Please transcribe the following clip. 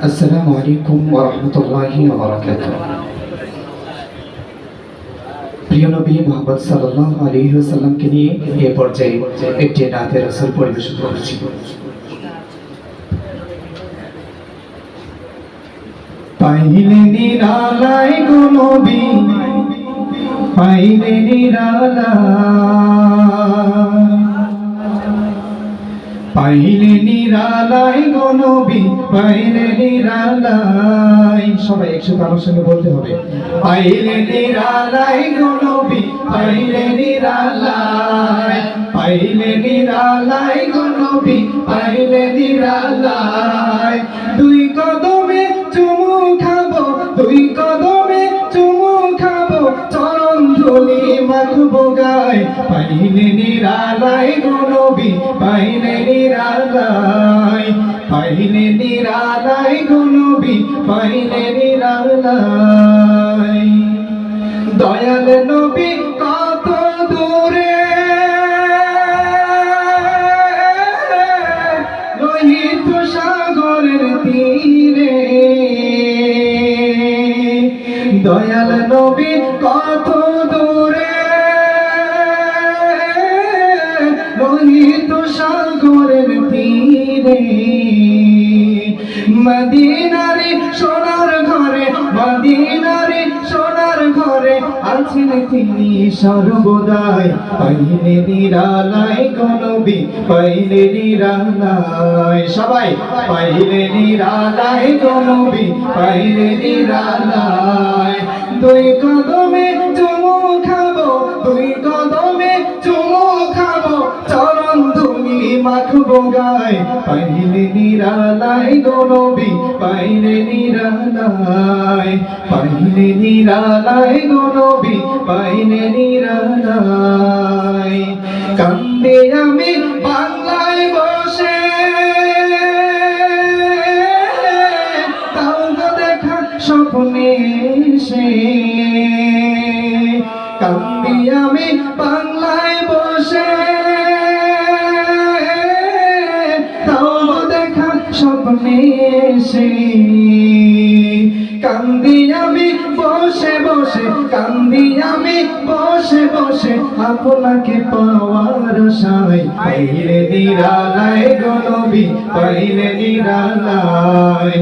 আসসালামু আলাইকুম ওয়া রাহমাতুল্লাহি ওয়া বারাকাতুহু। প্রিয় নবী মুহাম্মদ সাল্লাল্লাহু আলাইহি ওয়াসাল্লামকে নিয়ে এই পর্যায়ে একটি নাতে রাসূল পরিবেশন করছি। পাইলে নিরালায় গো নবী, পাইলে নিরালায়, পাইলে নিরালায় গো নবী, পাইলে নিরালায়। সবাই একসাথে আমার সঙ্গে বলতে হবে, পাইলে নিরালায় গো নবী, পাইলে নিরালায়, পাইলে নিরালায় গো নবী, পাইলে নিরালায়। দুই কদমে চুমু খাবো, দুই কদমে চুমু খাবো, চরণ ধুলি মাখবো গায়। পাইলে নিরালায় গো নবী, পাইলে নিরালায়, পাইলে নিরালায় গো নবী, পাইলে নিরালায়। দয়াল নবী কত দূরে, লোহিত সাগরের তীরে। দয়াল নবী কত দূরে, লোহিত সাগরের তীরে। মদিনারে সোনার ঘরে, মদিনারে সোনার ঘরে আছেন তিনি সর্বদাই। পাইলে নিরালায় গো নবী, পাইলে নিরালায়। সবাই পাইলে নিরালায় গো নবী, পাইলে নিরালায়। দুই কদমে চুমু খাবো, দুই কদমে চুমু খাবো, চরণ ধুলি মাখবো গায়। পাইলে নিরালায় গো নবী, পাইলে নিরালায়, পাইলে নিরালায় গো নবী, পাইলে নিরালায়। কান্দে আমি বাংলায় বসে, তাও গো দেখা স্বপ্নে এসে। কান্দি আমি বাংলায় বসে, তাও গো দেখা স্বপ্নে এসে। কান্দি আমি বসে বসে, কান্দি আমি বসে বসে, আপনাকে পাওয়ার আশায়। পাইলে নিরালায় গো নবী, পাইলে নিরালায়।